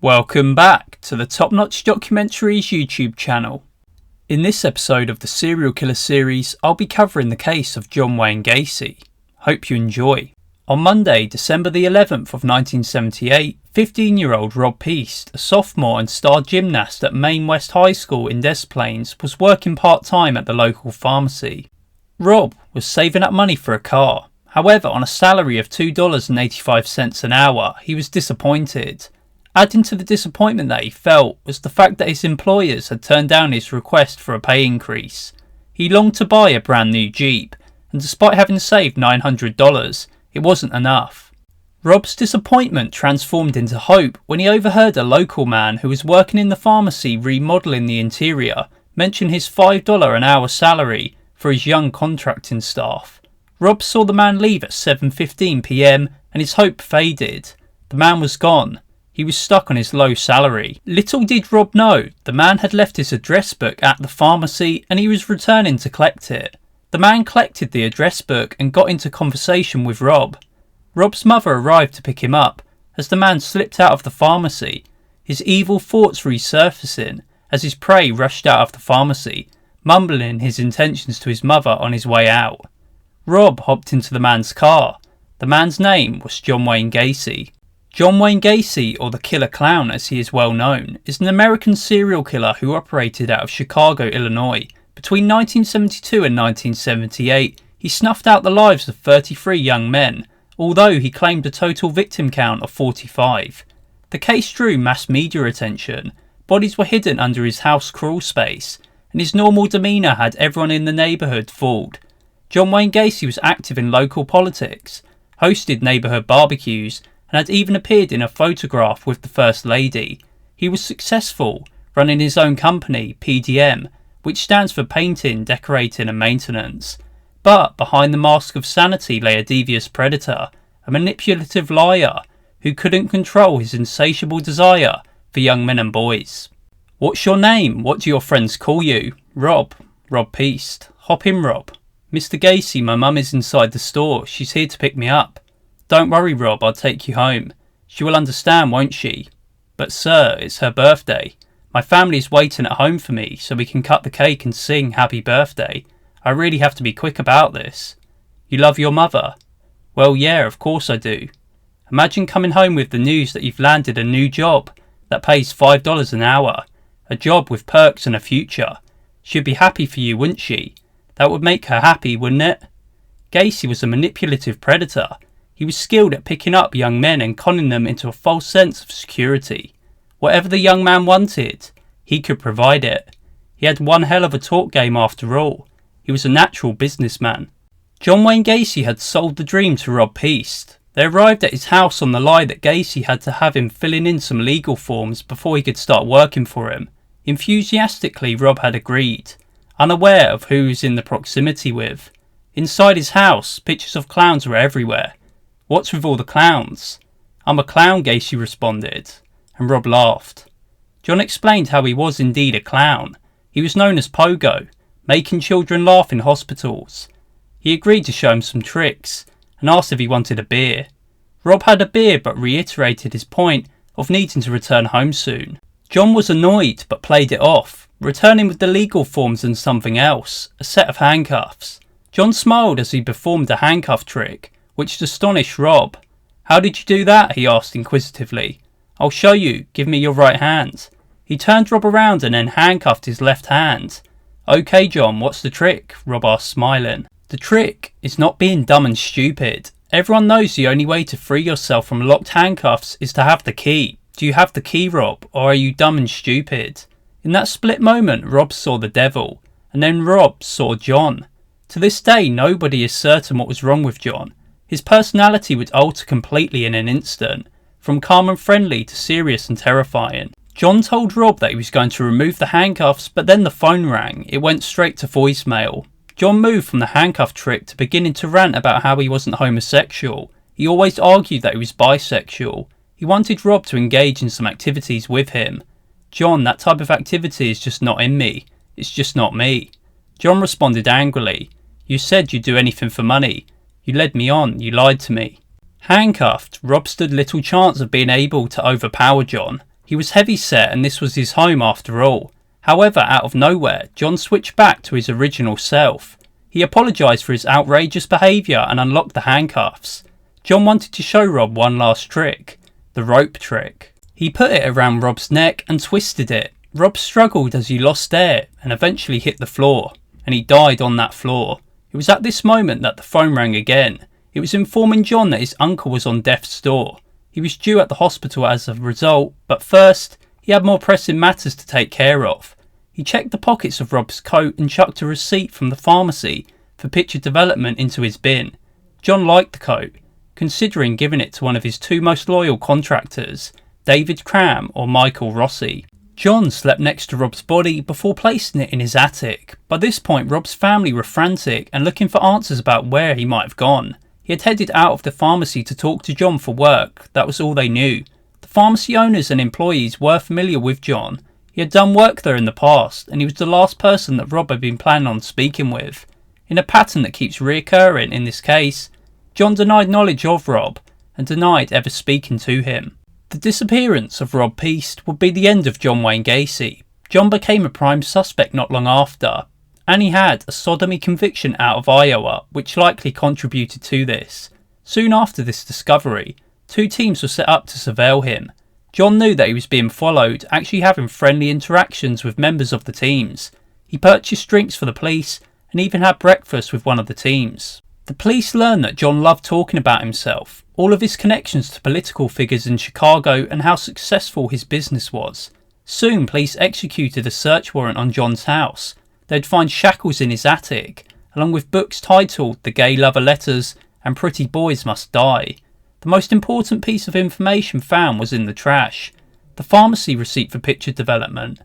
Welcome back to the Top Notch Documentaries YouTube channel. In this episode of the Serial Killer series, I'll be covering the case of John Wayne Gacy. Hope you enjoy. On Monday, December the 11th of 1978, 15-year-old Rob Peast, a sophomore and star gymnast at Maine West High School in Des Plaines, was working part-time at the local pharmacy. Rob was saving up money for a car. However, on a salary of $2.85 an hour, he was disappointed. Adding to the disappointment that he felt was the fact that his employers had turned down his request for a pay increase. He longed to buy a brand new Jeep, and despite having saved $900, it wasn't enough. Rob's disappointment transformed into hope when he overheard a local man who was working in the pharmacy remodelling the interior mention his $5 an hour salary for his young contracting staff. Rob saw the man leave at 7:15 p.m. and his hope faded. The man was gone. He was stuck on his low salary. Little did Rob know, the man had left his address book at the pharmacy and he was returning to collect it. The man collected the address book and got into conversation with Rob. Rob's mother arrived to pick him up. As the man slipped out of the pharmacy, his evil thoughts resurfacing as his prey rushed out of the pharmacy, mumbling his intentions to his mother on his way out. Rob hopped into the man's car. The man's name was John Wayne Gacy. John Wayne Gacy, or the Killer Clown as he is well known, is an American serial killer who operated out of Chicago, Illinois. Between 1972 and 1978, he snuffed out the lives of 33 young men, although he claimed a total victim count of 45. The case drew mass media attention. Bodies were hidden under his house Crawlspace, and his normal demeanour had everyone in the neighbourhood fooled. John Wayne Gacy was active in local politics, hosted neighbourhood barbecues, and had even appeared in a photograph with the First Lady. He was successful, running his own company, PDM, which stands for Painting, Decorating and Maintenance. But behind the mask of sanity lay a devious predator, a manipulative liar, who couldn't control his insatiable desire for young men and boys. "What's your name? What do your friends call you?" "Rob. Rob Peast." "Hop in, Rob." "Mr. Gacy, my mum is inside the store. She's here to pick me up." "Don't worry, Rob, I'll take you home. She will understand, won't she?" "But sir, it's her birthday. My family's waiting at home for me so we can cut the cake and sing happy birthday. I really have to be quick about this." "You love your mother?" "Well, yeah, of course I do." "Imagine coming home with the news that you've landed a new job that pays $5 an hour. A job with perks and a future. She'd be happy for you, wouldn't she? That would make her happy, wouldn't it?" Gacy was a manipulative predator. He was skilled at picking up young men and conning them into a false sense of security. Whatever the young man wanted, he could provide it. He had one hell of a talk game after all. He was a natural businessman. John Wayne Gacy had sold the dream to Rob Peast. They arrived at his house on the lie that Gacy had to have him filling in some legal forms before he could start working for him. Enthusiastically, Rob had agreed, unaware of who he was in the proximity with. Inside his house, pictures of clowns were everywhere. "What's with all the clowns?" "I'm a clown," Gacy responded, and Rob laughed. John explained how he was indeed a clown. He was known as Pogo, making children laugh in hospitals. He agreed to show him some tricks, and asked if he wanted a beer. Rob had a beer but reiterated his point of needing to return home soon. John was annoyed but played it off, returning with the legal forms and something else, a set of handcuffs. John smiled as he performed the handcuff trick, which astonished Rob. "How did you do that?" he asked inquisitively. "I'll show you. Give me your right hand." He turned Rob around and then handcuffed his left hand. "Okay, John, what's the trick?" Rob asked, smiling. "The trick is not being dumb and stupid. Everyone knows the only way to free yourself from locked handcuffs is to have the key. Do you have the key, Rob, or are you dumb and stupid?" In that split moment, Rob saw the devil, and then Rob saw John. To this day, nobody is certain what was wrong with John. His personality would alter completely in an instant, from calm and friendly to serious and terrifying. John told Rob that he was going to remove the handcuffs, but then the phone rang. It went straight to voicemail. John moved from the handcuff trick to beginning to rant about how he wasn't homosexual. He always argued that he was bisexual. He wanted Rob to engage in some activities with him. "John, that type of activity is just not in me. It's just not me." John responded angrily. "You said you'd do anything for money. You led me on, you lied to me." Handcuffed, Rob stood little chance of being able to overpower John. He was heavy-set and this was his home after all. However, out of nowhere, John switched back to his original self. He apologised for his outrageous behaviour and unlocked the handcuffs. John wanted to show Rob one last trick, the rope trick. He put it around Rob's neck and twisted it. Rob struggled as he lost air and eventually hit the floor, and he died on that floor. It was at this moment that the phone rang again. It was informing John that his uncle was on death's door. He was due at the hospital as a result, but first, he had more pressing matters to take care of. He checked the pockets of Rob's coat and chucked a receipt from the pharmacy for picture development into his bin. John liked the coat, considering giving it to one of his two most loyal contractors, David Cram or Michael Rossi. John slept next to Rob's body before placing it in his attic. By this point, Rob's family were frantic and looking for answers about where he might have gone. He had headed out of the pharmacy to talk to John for work. That was all they knew. The pharmacy owners and employees were familiar with John. He had done work there in the past, and he was the last person that Rob had been planning on speaking with. In a pattern that keeps reoccurring in this case, John denied knowledge of Rob and denied ever speaking to him. The disappearance of Rob Peast would be the end of John Wayne Gacy. John became a prime suspect not long after, and he had a sodomy conviction out of Iowa, which likely contributed to this. Soon after this discovery, two teams were set up to surveil him. John knew that he was being followed, actually having friendly interactions with members of the teams. He purchased drinks for the police and even had breakfast with one of the teams. The police learned that John loved talking about himself, all of his connections to political figures in Chicago and how successful his business was. Soon, police executed a search warrant on John's house. They'd find shackles in his attic, along with books titled The Gay Lover Letters and Pretty Boys Must Die. The most important piece of information found was in the trash, the pharmacy receipt for picture development.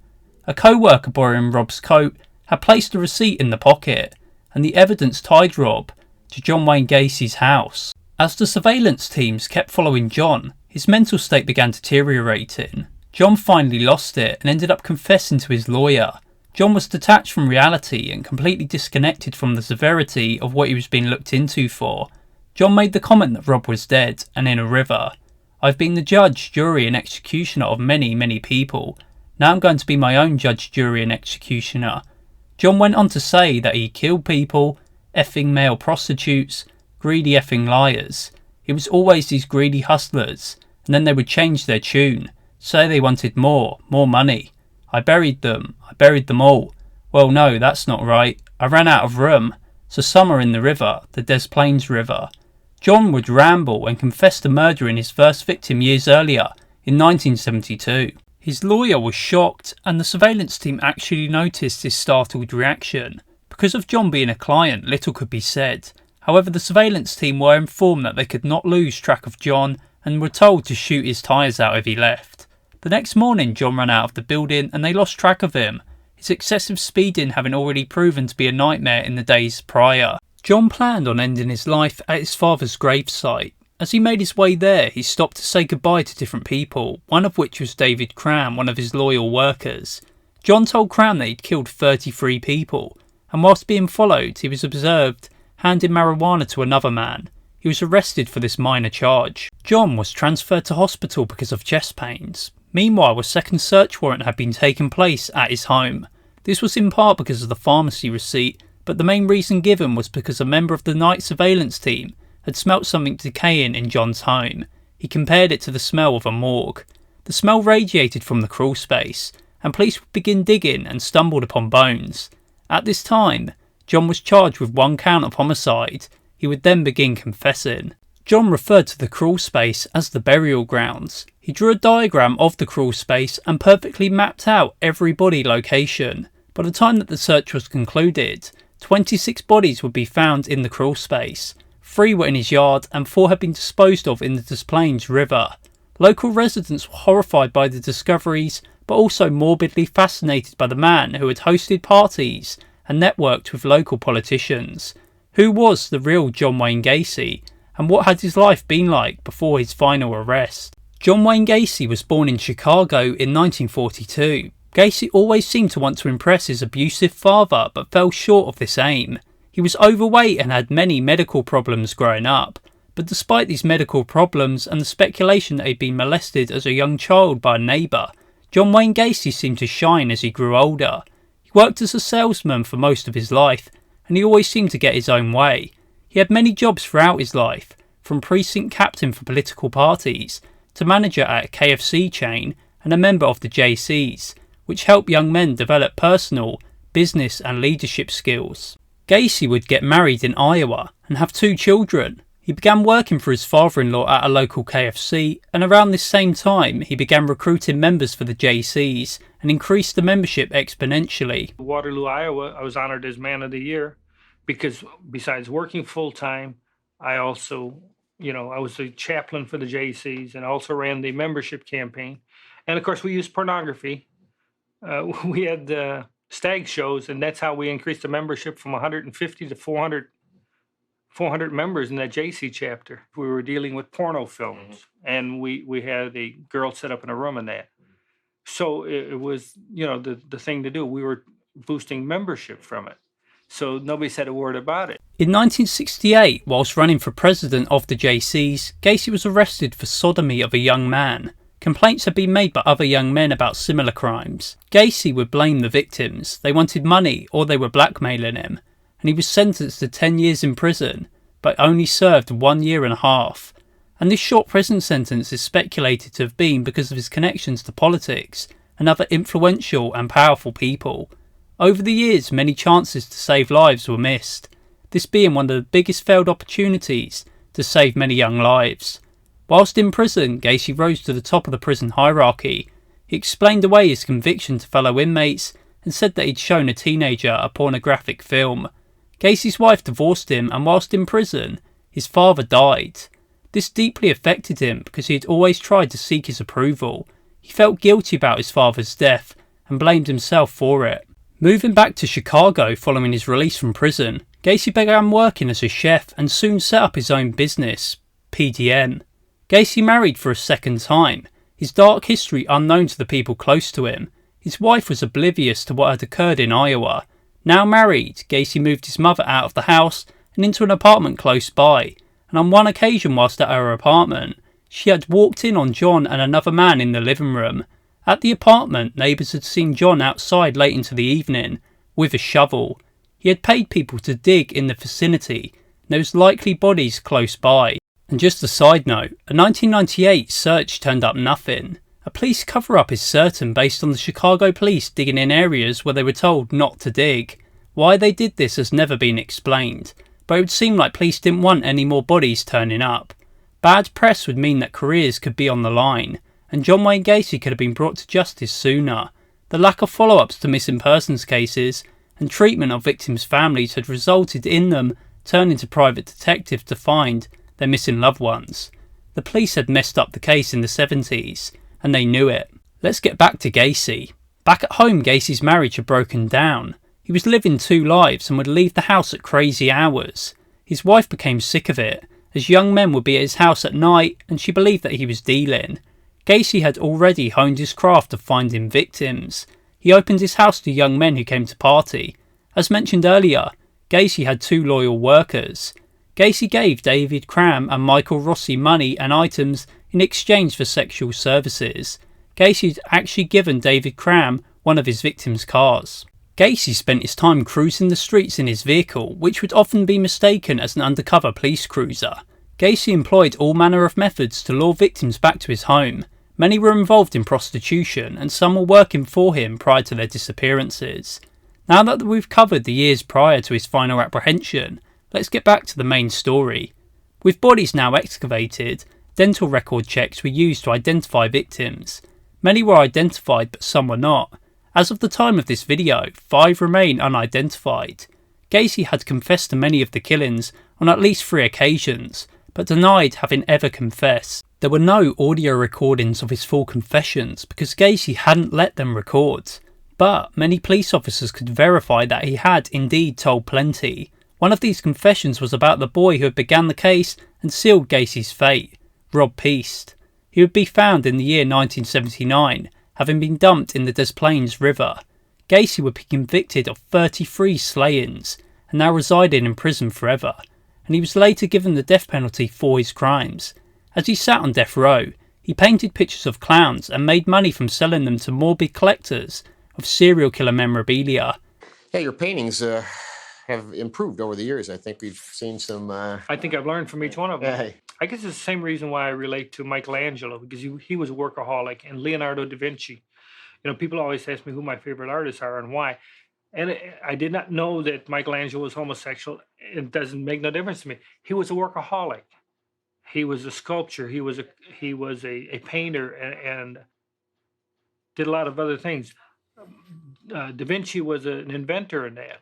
A co-worker borrowing Rob's coat had placed the receipt in the pocket, and the evidence tied Rob to John Wayne Gacy's house. As the surveillance teams kept following John, his mental state began deteriorating. John finally lost it and ended up confessing to his lawyer. John was detached from reality and completely disconnected from the severity of what he was being looked into for. John made the comment that Rob was dead and in a river. I've been the judge, jury and executioner of many, many people. Now I'm going to be my own judge, jury and executioner. John went on to say that he killed people, effing male prostitutes, greedy effing liars. It was always these greedy hustlers, and then they would change their tune, say they wanted more money. I buried them all. Well, no, that's not right. I ran out of room. So some are in the river, the Des Plaines River. John would ramble and confess to murdering his first victim years earlier, in 1972. His lawyer was shocked, and the surveillance team actually noticed his startled reaction. Because of John being a client, little could be said. However, the surveillance team were informed that they could not lose track of John and were told to shoot his tyres out if he left. The next morning, John ran out of the building and they lost track of him, his excessive speeding having already proven to be a nightmare in the days prior. John planned on ending his life at his father's gravesite. As he made his way there, he stopped to say goodbye to different people, one of which was David Cram, one of his loyal workers. John told Cram that he'd killed 33 people, and whilst being followed, he was observed handing marijuana to another man. He was arrested for this minor charge. John was transferred to hospital because of chest pains. Meanwhile, a second search warrant had been taken place at his home. This was in part because of the pharmacy receipt, but the main reason given was because a member of the night surveillance team had smelt something decaying in John's home. He compared it to the smell of a morgue. The smell radiated from the crawlspace, and police would begin digging and stumbled upon bones. At this time, John was charged with 1 count of homicide. He would then begin confessing. John referred to the crawlspace as the burial grounds. He drew a diagram of the crawlspace and perfectly mapped out every body location. By the time that the search was concluded, 26 bodies would be found in the crawlspace. 3 were in his yard and 4 had been disposed of in the Des Plaines River. Local residents were horrified by the discoveries, but also morbidly fascinated by the man who had hosted parties and networked with local politicians. Who was the real John Wayne Gacy, and what had his life been like before his final arrest? John Wayne Gacy was born in Chicago in 1942. Gacy always seemed to want to impress his abusive father, but fell short of this aim. He was overweight and had many medical problems growing up, But despite these medical problems and the speculation that he'd been molested as a young child by a neighbour, John Wayne Gacy seemed to shine as he grew older. He worked as a salesman for most of his life, and he always seemed to get his own way. He had many jobs throughout his life, from precinct captain for political parties, to manager at a KFC chain and a member of the JCs, which helped young men develop personal, business and leadership skills. Gacy would get married in Iowa and have 2 children. He began working for his father-in-law at a local KFC, and around this same time he began recruiting members for the JCs and increased the membership exponentially. Waterloo, Iowa, I was honored as Man of the Year because besides working full-time, I also, I was the chaplain for the JCs and also ran the membership campaign. And of course, we used pornography. We had stag shows, and that's how we increased the membership from 150 to 400 members in that JC chapter. We were dealing with porno films, and we had a girl set up in a room in that. So it was, the thing to do. We were boosting membership from it. So nobody said a word about it. In 1968, whilst running for president of the JCs, Gacy was arrested for sodomy of a young man. Complaints had been made by other young men about similar crimes. Gacy would blame the victims. They wanted money or they were blackmailing him. And he was sentenced to 10 years in prison, but only served 1 year and a half. And this short prison sentence is speculated to have been because of his connections to politics and other influential and powerful people. Over the years, many chances to save lives were missed, this being one of the biggest failed opportunities to save many young lives. Whilst in prison, Gacy rose to the top of the prison hierarchy. He explained away his conviction to fellow inmates and said that he'd shown a teenager a pornographic film. Gacy's wife divorced him, and whilst in prison, his father died. This deeply affected him because he had always tried to seek his approval. He felt guilty about his father's death and blamed himself for it. Moving back to Chicago following his release from prison, Gacy began working as a chef and soon set up his own business, PDM. Gacy married for a second time, his dark history unknown to the people close to him. His wife was oblivious to what had occurred in Iowa. Now married, Gacy moved his mother out of the house and into an apartment close by, and on one occasion whilst at her apartment, she had walked in on John and another man in the living room. At the apartment, neighbours had seen John outside late into the evening, with a shovel. He had paid people to dig in the vicinity, and there was likely bodies close by. And just a side note, a 1998 search turned up nothing. A police cover-up is certain based on the Chicago police digging in areas where they were told not to dig. Why they did this has never been explained, but it would seem like police didn't want any more bodies turning up. Bad press would mean that careers could be on the line, and John Wayne Gacy could have been brought to justice sooner. The lack of follow-ups to missing persons cases and treatment of victims' families had resulted in them turning to private detectives to find their missing loved ones. The police had messed up the case in the 70s, and they knew it. Let's get back to Gacy. Back at home, Gacy's marriage had broken down. He was living 2 lives and would leave the house at crazy hours. His wife became sick of it, as young men would be at his house at night and she believed that he was dealing. Gacy had already honed his craft of finding victims. He opened his house to young men who came to party. As mentioned earlier, Gacy had 2 loyal workers. Gacy gave David Cram and Michael Rossi money and items in exchange for sexual services. Gacy had actually given David Cram one of his victims' cars. Gacy spent his time cruising the streets in his vehicle, which would often be mistaken as an undercover police cruiser. Gacy employed all manner of methods to lure victims back to his home. Many were involved in prostitution, and some were working for him prior to their disappearances. Now that we've covered the years prior to his final apprehension, let's get back to the main story. With bodies now excavated, dental record checks were used to identify victims. Many were identified, but some were not. As of the time of this video, 5 remain unidentified. Gacy had confessed to many of the killings on at least 3 occasions, but denied having ever confessed. There were no audio recordings of his full confessions because Gacy hadn't let them record. But many police officers could verify that he had indeed told plenty. One of these confessions was about the boy who had begun the case and sealed Gacy's fate, Rob Peast. He would be found in the year 1979, having been dumped in the Des Plaines River. Gacy would be convicted of 33 slayings and now resided in prison forever. and he was later given the death penalty for his crimes. As he sat on death row, he painted pictures of clowns and made money from selling them to morbid collectors of serial killer memorabilia. Yeah, your paintings have improved over the years. I think we've seen some... I think I've learned from each one of them. Hey. I guess it's the same reason why I relate to Michelangelo, because he was a workaholic, and Leonardo da Vinci. People always ask me who my favorite artists are and why. And I did not know that Michelangelo was homosexual. It doesn't make no difference to me. He was a workaholic. He was a sculptor. He was a painter and did a lot of other things. Da Vinci was an inventor in that.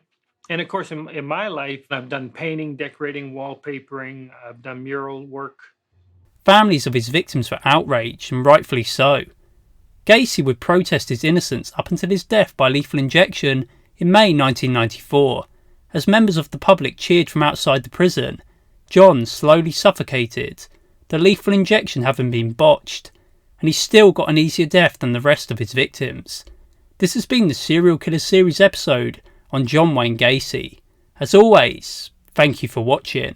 And of course, in my life, I've done painting, decorating, wallpapering. I've done mural work. Families of his victims were outraged, and rightfully so. Gacy would protest his innocence up until his death by lethal injection in May 1994. As members of the public cheered from outside the prison, John slowly suffocated, the lethal injection having been botched, and he still got an easier death than the rest of his victims. This has been the Serial Killer Series episode on John Wayne Gacy. As always, thank you for watching.